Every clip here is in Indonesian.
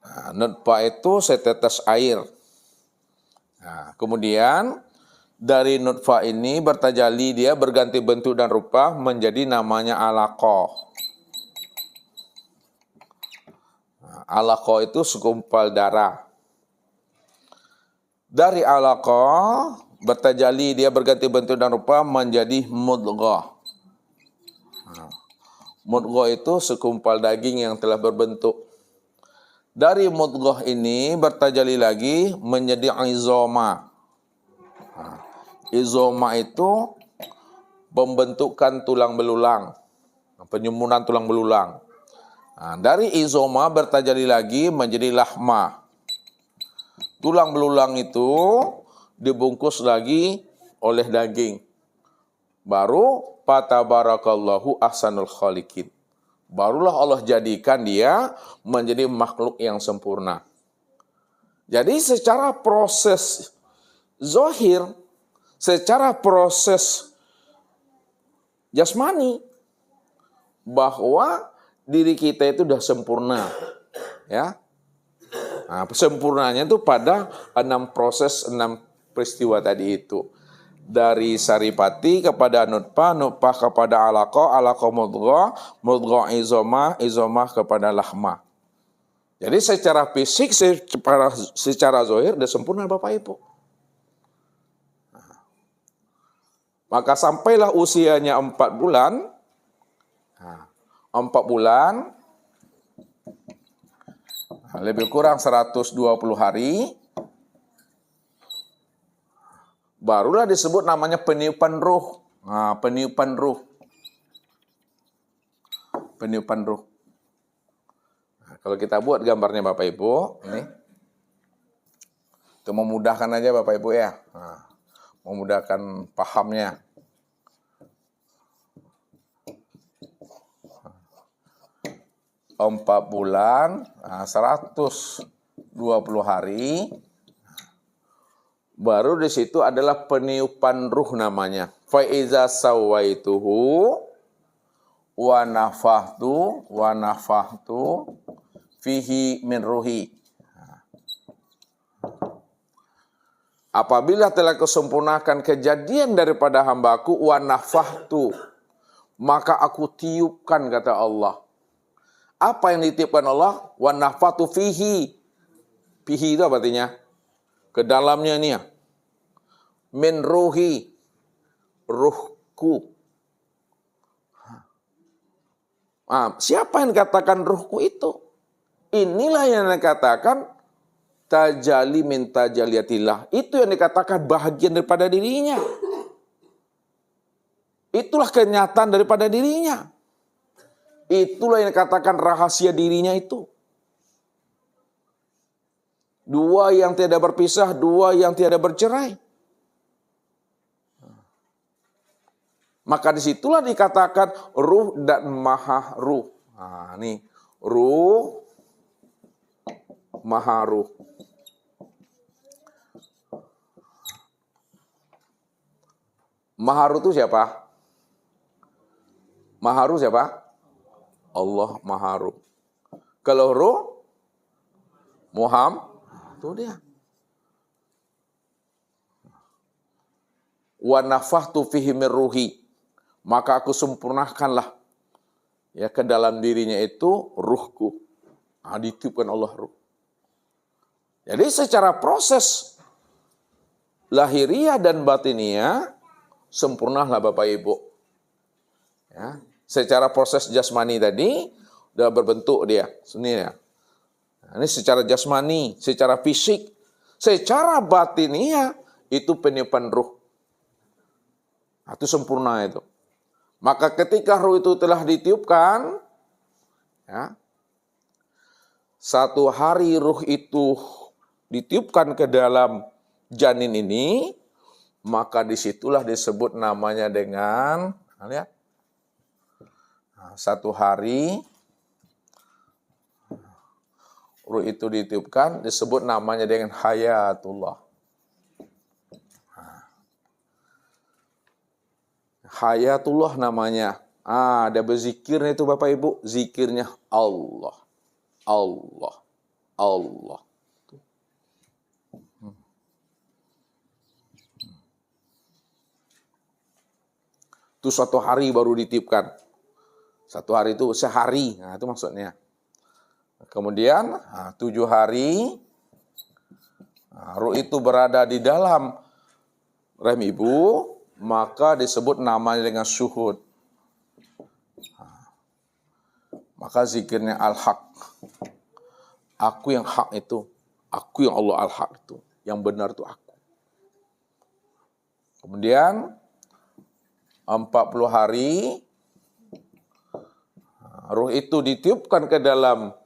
Nah, nutfah itu setetes air. Nah, kemudian dari nutfah ini bertajalli, dia berganti bentuk dan rupa menjadi namanya alaqah. Nah, alaqah itu segumpal darah. Dari alaqah bertajalli, dia berganti bentuk dan rupa menjadi mudghah. Nah, mudghah itu segumpal daging yang telah berbentuk. Dari mudghah ini bertajalli lagi menjadi izoma. Nah, izoma itu pembentukan tulang belulang, penyempurnaan tulang belulang. Nah, dari izoma bertajalli lagi menjadi lahma. Tulang belulang itu dibungkus lagi oleh daging. Baru fatabarakallahu ahsanul khaliqin. Barulah Allah jadikan dia menjadi makhluk yang sempurna. Jadi secara proses zahir, secara proses jasmani, bahwa diri kita itu sudah sempurna. Ya. Nah, sempurnanya itu pada 6 proses, 6 peristiwa tadi itu. Dari saripati kepada nutfah, nutfah kepada alaqah, alaqah mudghah, mudghah izomah, izomah kepada lahma. Jadi secara fisik, secara zahir sudah sempurna Bapak Ibu. Nah, maka sampailah usianya 4 bulan. Nah, 4 bulan, lebih kurang 120 hari. Barulah disebut namanya peniupan ruh. Nah, peniupan ruh. Peniupan ruh. Nah, kalau kita buat gambarnya Bapak Ibu, ini. Itu memudahkan aja Bapak Ibu ya. Nah, memudahkan pahamnya. Nah, 4 bulan, 120 hari. Baru di situ adalah peniupan ruh namanya. Fa iza sawaituhu wa nafahtu fihi min ruhi. Apabila telah kesempurnakan kejadian daripada hambaku, wa nafahtu, maka aku tiupkan, kata Allah. Apa yang ditiupkan Allah? Wa nafahtu fihi. Fihi itu apa artinya? Ke dalamnya ini ya. Min ruhi, ruhku. Nah, siapa yang dikatakan ruhku itu? Inilah yang dikatakan tajalli min tajaliyatillah. Itu yang dikatakan bahagian daripada dirinya. Itulah kenyataan daripada dirinya. Itulah yang dikatakan rahasia dirinya itu. Dua yang tiada berpisah, dua yang tiada bercerai. Maka disitulah dikatakan ruh dan maha ruh. Nah, ini ruh, maha ruh. Maha ruh itu siapa? Maha ruh siapa? Allah maha ruh. Kalau ruh, Muhammad. Itu dia. Wa nafahtu fihi min ruhi, maka aku sempurnakanlah ya ke dalam dirinya itu ruhku. Nah, ditiupkan Allah ruh. Jadi secara proses lahiriah dan batiniah sempurnalah Bapak Ibu. Ya, secara proses jasmani tadi udah berbentuk dia sendiri. Nah, ini secara jasmani, secara fisik, secara batiniah itu peniupan ruh. Nah, itu sempurna itu. Maka ketika ruh itu telah ditiupkan, ya, satu hari ruh itu ditiupkan ke dalam janin ini, maka disitulah disebut namanya dengan, lihat, satu hari ruh itu ditiupkan, disebut namanya dengan hayatullah. Hayatullah namanya. Ada berzikirnya itu Bapak Ibu. Zikirnya Allah. Allah. Allah. Itu suatu hari baru ditiupkan. Satu hari itu sehari. Nah, itu maksudnya. Kemudian 7 hari ruh itu berada di dalam rahim ibu, maka disebut namanya dengan syuhud. Maka zikirnya al-haq. Aku yang hak itu. Aku yang Allah al-haq itu. Yang benar itu aku. Kemudian 40 hari ruh itu ditiupkan ke dalam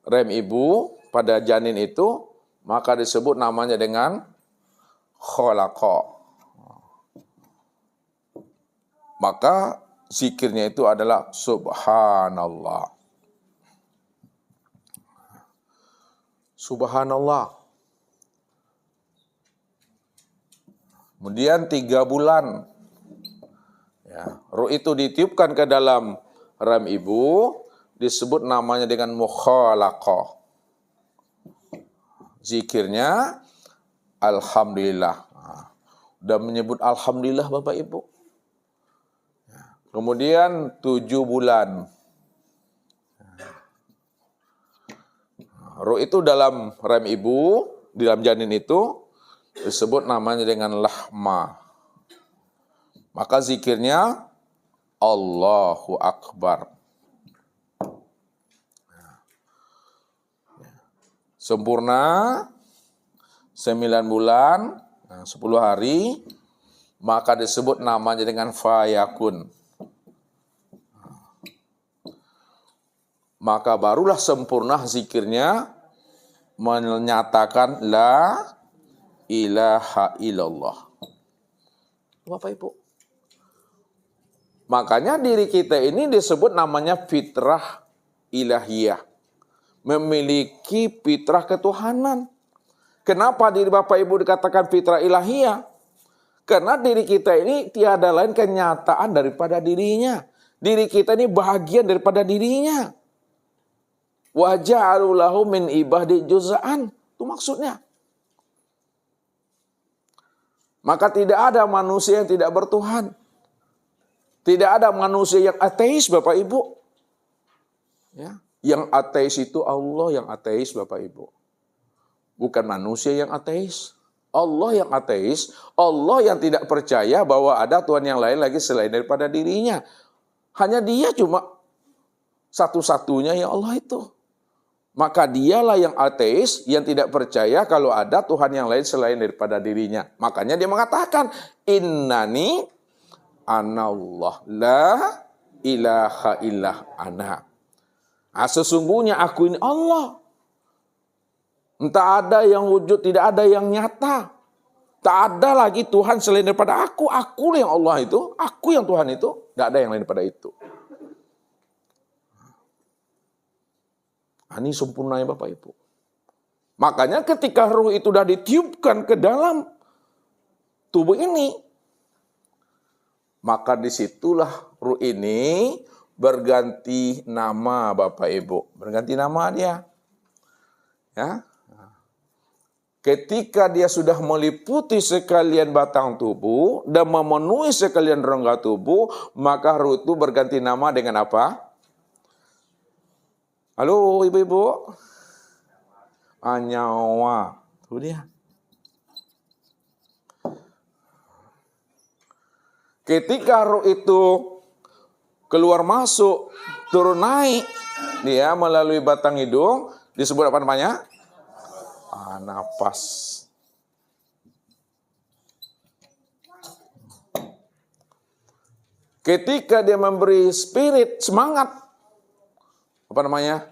rahim ibu pada janin itu, maka disebut namanya dengan khalaqa. Maka zikirnya itu adalah subhanallah. Subhanallah. Kemudian 3 bulan. Ya, ruh itu ditiupkan ke dalam rahim ibu, disebut namanya dengan mukhalaqah. Zikirnya alhamdulillah. Udah menyebut alhamdulillah Bapak Ibu. Kemudian 7 bulan. Ruh itu dalam rahim ibu, di dalam janin itu disebut namanya dengan lahma. Maka zikirnya Allahu Akbar. Sempurna 9 bulan, 10 hari, maka disebut namanya dengan fayakun. Maka barulah sempurna zikirnya menyatakan la ilaha illallah. Bapak Ibu. Makanya diri kita ini disebut namanya fitrah ilahiyah. Memiliki fitrah ketuhanan. Kenapa diri Bapak Ibu dikatakan fitrah ilahiyah? Karena diri kita ini tiada lain kenyataan daripada dirinya. Diri kita ini bahagian daripada dirinya. Wa ja'alu lahu min ibadi juz'an. Itu maksudnya. Maka tidak ada manusia yang tidak bertuhan. Tidak ada manusia yang ateis Bapak Ibu. Ya. Yang ateis itu Allah yang ateis Bapak Ibu. Bukan manusia yang ateis. Allah yang ateis. Allah yang tidak percaya bahwa ada Tuhan yang lain lagi selain daripada dirinya. Hanya Dia cuma satu-satunya ya Allah itu. Maka dialah yang ateis, yang tidak percaya kalau ada Tuhan yang lain selain daripada dirinya. Makanya dia mengatakan, innani anallah, la ilaha illah ana. Sesungguhnya aku ini Allah. Entah ada yang wujud, tidak ada yang nyata. Tak ada lagi Tuhan selain daripada aku. Aku yang Allah itu, aku yang Tuhan itu. Tidak ada yang lain daripada itu. Ini sempurnanya Bapak Ibu. Makanya ketika ruh itu sudah ditiupkan ke dalam tubuh ini, maka disitulah ruh ini berganti nama Bapak Ibu. Berganti nama dia. Ya. Ketika dia sudah meliputi sekalian batang tubuh dan memenuhi sekalian rongga tubuh, maka ruh itu berganti nama dengan apa? Halo ibu-ibu. Nyawa. Itu dia. Ketika ruh itu keluar masuk, turun naik, dia melalui batang hidung, disebut apa namanya? Napas. Ketika dia memberi spirit, semangat, apa namanya?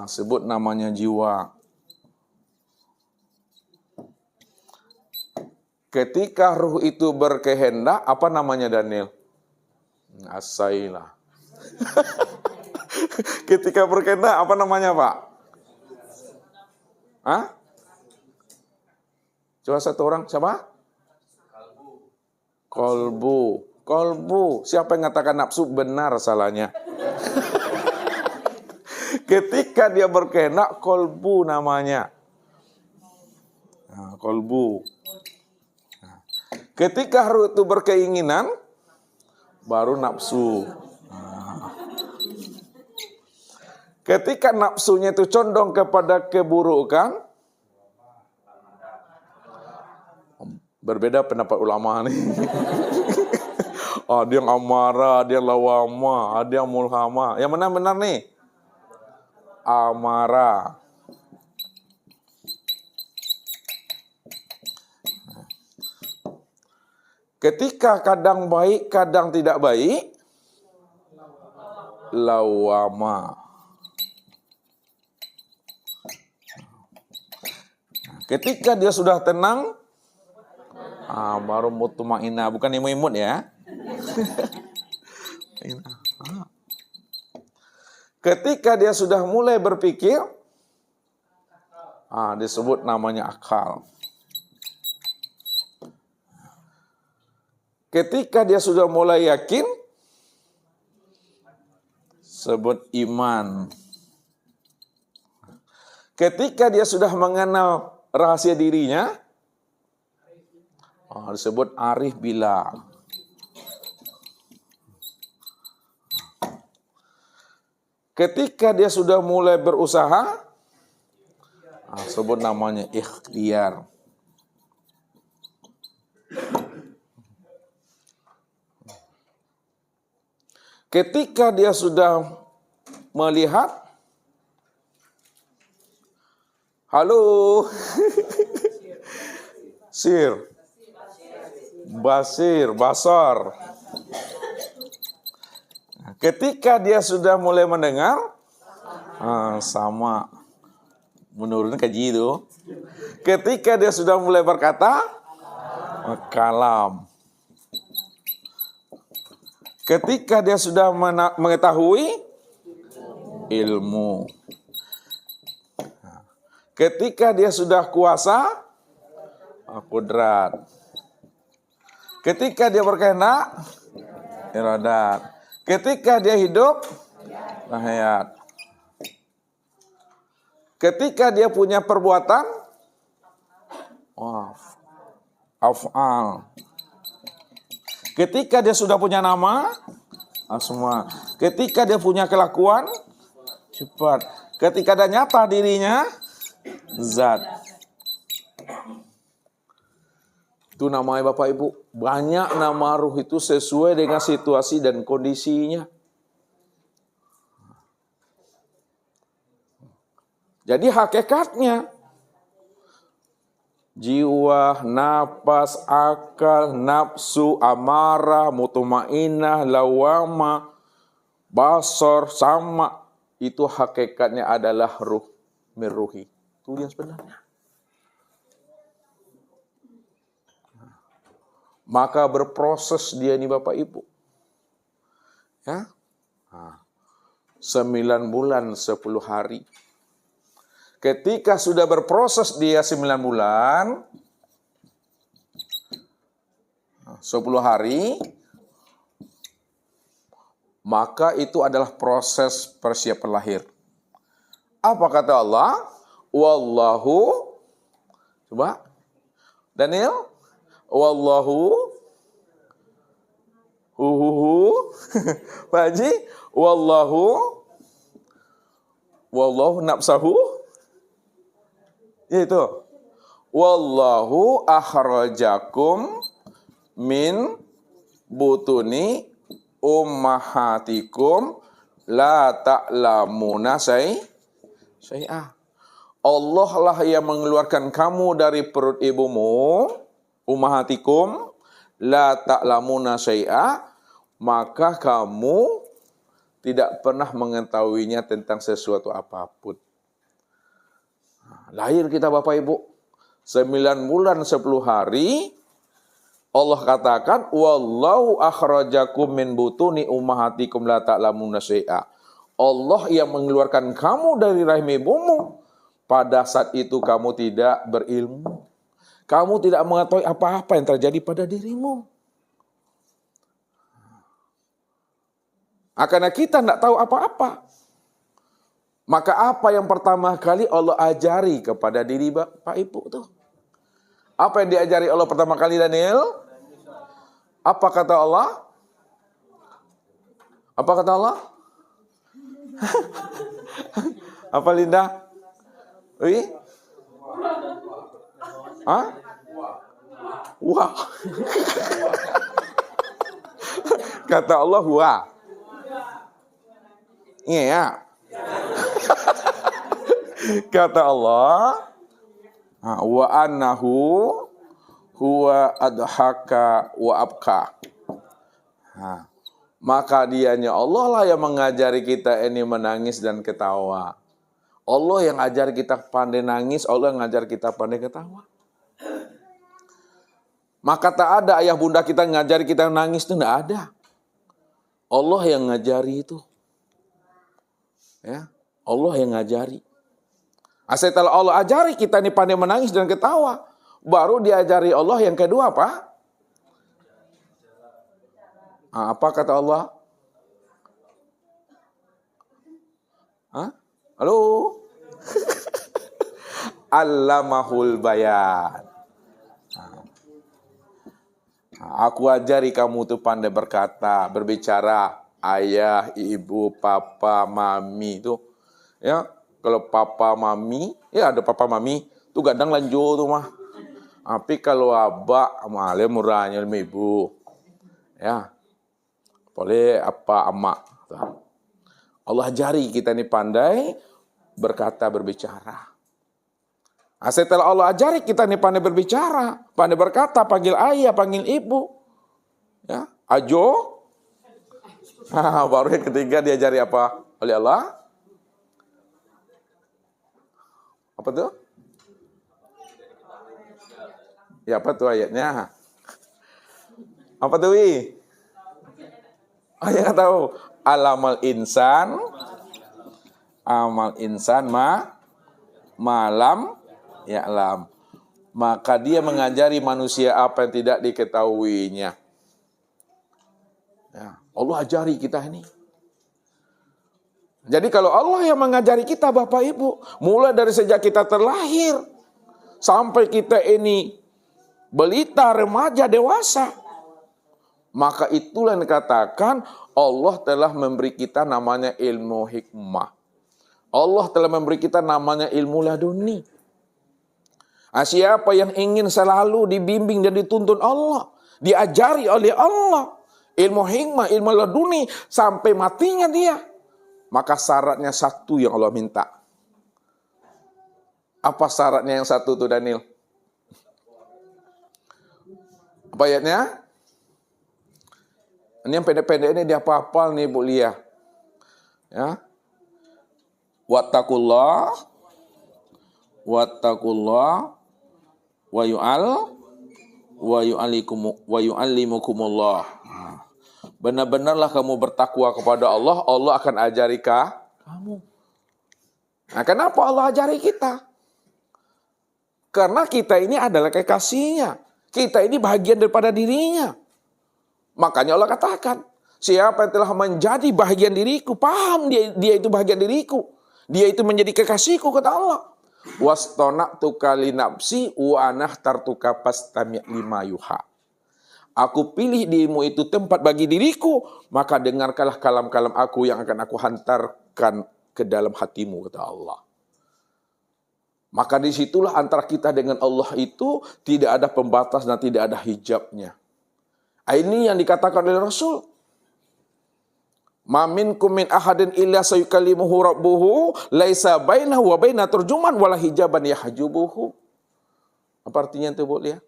Sebut namanya jiwa. Ketika ruh itu berkehendak, apa namanya Daniel? Asailah. Ketika berkehendak, apa namanya Pak? Coba satu orang, siapa? Kolbu. Kolbu. Siapa yang mengatakan nafsu? Benar salahnya. Ketika dia berkehendak, kolbu namanya. Nah, kolbu. Nah, ketika ruh itu berkeinginan, baru nafsu. Nah. Ketika nafsunya itu condong kepada keburukan, berbeda pendapat ulama nih. Ada yang amarah, ada yang lawama, ada yang mulhama. Yang mana benar nih? Amarah. Ketika kadang baik, kadang tidak baik, lawama. Ketika dia sudah tenang, baru mutmainah, bukan imut ya. Ketika dia sudah mulai berpikir, disebut namanya akal. Ketika dia sudah mulai yakin, sebut iman. Ketika dia sudah mengenal rahasia dirinya, disebut arif billah. Ketika dia sudah mulai berusaha, sebut namanya ikhtiar. Ketika dia sudah melihat, halo, basar. Ketika dia sudah mulai mendengar, sama menurut kaji itu. Ketika dia sudah mulai berkata, kalam. Ketika dia sudah mengetahui, ilmu. Ketika dia sudah kuasa, kudrat. Ketika dia berkehendak, iradat. Ketika dia hidup, hayat. Ketika dia punya perbuatan, af'al. Ketika dia sudah punya nama, asma. Ketika dia punya kelakuan, sifat. Ketika dia nyata dirinya, zat. Itu namanya Bapak Ibu. Banyak nama ruh itu sesuai dengan situasi dan kondisinya. Jadi hakikatnya, jiwa, napas, akal, nafsu, amarah, mutmainah, lawama, basar, sama, itu hakikatnya adalah ruh, mirruhi. Itu yang sebenarnya. Maka berproses dia ini Bapak Ibu. Ya. 9 bulan 10 hari. Ketika sudah berproses dia 9 bulan 10 hari, maka itu adalah proses persiapan lahir. Apa kata Allah? Wallahu, coba Daniel, wallahu Pak Haji, wallahu nafsahu, itu wallahu akhrajakum min butuni ummahatikum la ta'lamuna syai'ah. Allah lah yang mengeluarkan kamu dari perut ibumu, ummahatikum la ta'lamuna syai'a, maka kamu tidak pernah mengetahuinya tentang sesuatu apapun. Lahir kita Bapak Ibu 9 bulan 10 hari, Allah katakan wallahu akhrajakum min butuni ummahatikum la ta'lamuna syai'a. Allah yang mengeluarkan kamu dari rahim ibumu, pada saat itu kamu tidak berilmu. Kamu tidak mengetahui apa-apa yang terjadi pada dirimu. Karena kita tidak tahu apa-apa. Maka apa yang pertama kali Allah ajari kepada diri Bapak Ibu tuh? Apa yang diajari Allah pertama kali, Daniel? Apa kata Allah? Apa kata Allah? Apa Linda? Wih? Hah? Wah. Kata Allah, wah. Iya ya. Kata Allah, wa annahu huwa adhaka wa abka. Maka dianya Allah lah yang mengajari kita ini menangis dan ketawa. Allah yang ajar kita pandai nangis, Allah yang ajar kita pandai ketawa. Maka tak ada ayah bunda kita ngajari kita nangis, itu tidak ada. Allah yang ngajari itu. Ya, Allah yang ngajari. Setelah Allah ajari kita ini pandai menangis dan ketawa, baru diajari Allah yang kedua apa? Apa kata Allah? Halo? Allamahul bayan. Aku ajari kamu tuh pandai berkata, berbicara. Ayah, ibu, papa, mami itu. Ya, kalau papa, mami, ya ada papa, mami, tuh kadang lanjut tuh mah. Tapi kalau abah, malah murahnya sama ibu. Ya, boleh apa emak. Allah ajari kita ini pandai berkata, berbicara. Setelah Allah ajari kita ini pandai berbicara, pandai berkata, panggil ayah, panggil ibu. Ya, ajo. Baru yang ketiga diajari apa oleh Allah? Apa tuh? Ya, apa tuh ayatnya? Apa tuh, Wi? Ya nggak tahu. Amal insan malam ya'lam. Maka dia mengajari manusia apa yang tidak diketahuinya. Ya, Allah ajari kita ini. Jadi kalau Allah yang mengajari kita, Bapak Ibu, mulai dari sejak kita terlahir sampai kita ini balita, remaja, dewasa, maka itulah yang dikatakan Allah telah memberi kita namanya ilmu hikmah. Allah telah memberi kita namanya ilmu laduni. Siapa yang ingin selalu dibimbing dan dituntun Allah, diajari oleh Allah, ilmu hikmah, ilmu laduni, sampai matinya dia, maka syaratnya satu yang Allah minta. Apa syaratnya yang satu tuh, Daniel? Apa ayatnya? Ini yang pendek-pendek ini dia hafal nih Bu Lia. Ya. Wattaqullah wa yu'allimukumullah. Benar-benarlah kamu bertakwa kepada Allah, Allah akan ajari kamu. Nah, kenapa Allah ajari kita? Karena kita ini adalah kekasihnya. Kita ini bagian daripada dirinya. Makanya Allah katakan, siapa yang telah menjadi bagian diriku, paham dia itu bagian diriku. Dia itu menjadi kekasihku, kata Allah. Wastona'tuka li nafsi wa anahtartuka fastami' lima yuha. Aku pilih dirimu itu tempat bagi diriku, maka dengarkanlah kalam-kalam aku yang akan aku hantarkan ke dalam hatimu, kata Allah. Maka disitulah antara kita dengan Allah itu tidak ada pembatas dan tidak ada hijabnya. Ini yang dikatakan oleh Rasul. Ma minkum min ahadin illa sayukallimuhu rabbuhu laisa bainahu wa baina turjuman wala hijaban yahjubuhu. Apa artinya itu, Bu Lia?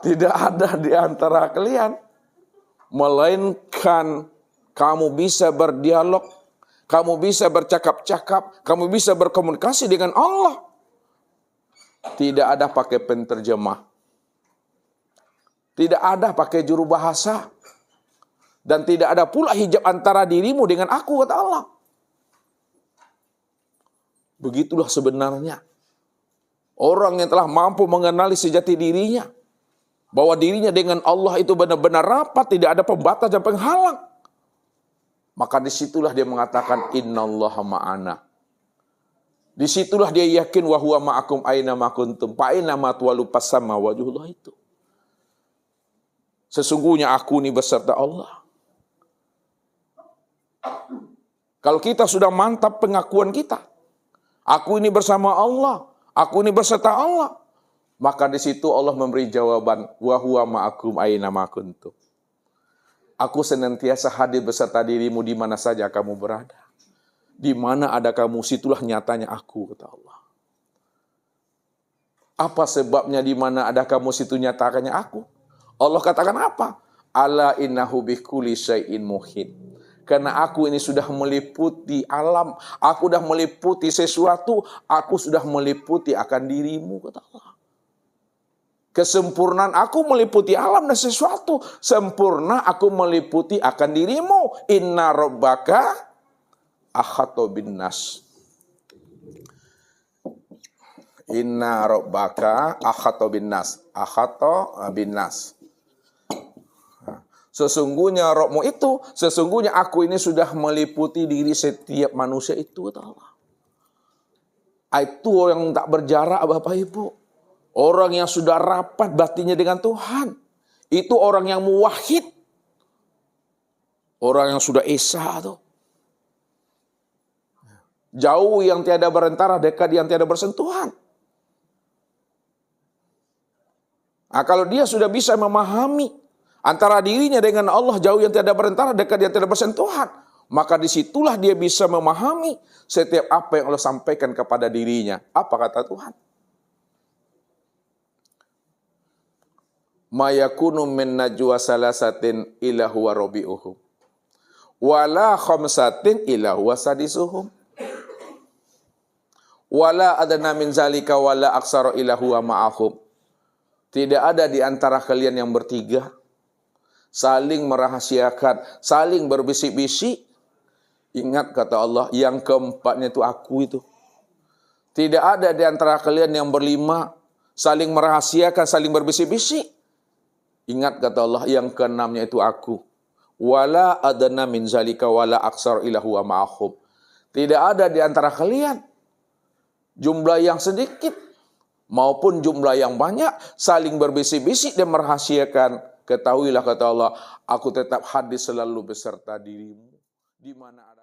Tidak ada di antara kalian melainkan kamu bisa berdialog, kamu bisa bercakap-cakap, kamu bisa berkomunikasi dengan Allah. Tidak ada pakai penterjemah. Tidak ada pakai juru bahasa. Dan tidak ada pula hijab antara dirimu dengan aku, kata Allah. Begitulah sebenarnya orang yang telah mampu mengenali sejati dirinya. bahwa dirinya dengan Allah itu benar-benar rapat, tidak ada pembatas dan penghalang. Maka disitulah dia mengatakan innallaha ma'ana. Disitulah dia yakin wa huwa ma'akum aina ma kuntum fa aina ma tuwallu fasamma wajhullah itu. Sesungguhnya aku ini beserta Allah. Kalau kita sudah mantap pengakuan kita, aku ini bersama Allah, aku ini beserta Allah, maka di situ Allah memberi jawaban wa huwa ma'akum aina ma kuntum. Aku senantiasa hadir beserta dirimu di mana saja kamu berada. Di mana ada kamu, situlah nyatanya aku, kata Allah. Apa sebabnya di mana ada kamu, situ nyatakannya aku? Allah katakan apa? Ala innahu bikulli syai'in muhit. Karena aku ini sudah meliputi alam, aku sudah meliputi sesuatu, aku sudah meliputi akan dirimu, kata Allah. Kesempurnaan aku meliputi alam dan sesuatu. Sempurna aku meliputi akan dirimu. Inna rabbaka ahata bin nas. Inna rabbaka ahata bin nas. Ahata bin nas. Sesungguhnya Rabbmu itu, sesungguhnya aku ini sudah meliputi diri setiap manusia itu, kata Allah. Itu orang tak berjarak, Bapak Ibu. Orang yang sudah rapat batinnya dengan Tuhan. Itu orang yang muwahhid. Orang yang sudah esa tuh. Jauh yang tiada berantara, dekat yang tiada bersentuhan. Nah, kalau dia sudah bisa memahami antara dirinya dengan Allah, jauh yang tiada berantara, dekat yang tiada bersentuhan, maka disitulah dia bisa memahami setiap apa yang Allah sampaikan kepada dirinya. Apa kata Tuhan? Ma yakunu min najwa salasatin illa huwa rabi'uhum wala khamsatin illa huwa sadisuhum wala adna min zalika wala aksara illa huwa ma'ahum. Tidak ada di antara kalian yang bertiga saling merahasiakan, saling berbisik-bisik. Ingat kata Allah, yang keempatnya itu aku itu. Tidak ada di antara kalian yang berlima saling merahasiakan, saling berbisik-bisik. Ingat kata Allah, yang keenamnya itu aku. Wala adna min zalika wala aksar illa huwa ma'ahum. Tidak ada di antara kalian jumlah yang sedikit maupun jumlah yang banyak saling berbisik-bisik dan merahasiakan. Ketahuilah kata Allah, aku tetap hadir selalu beserta dirimu. Di mana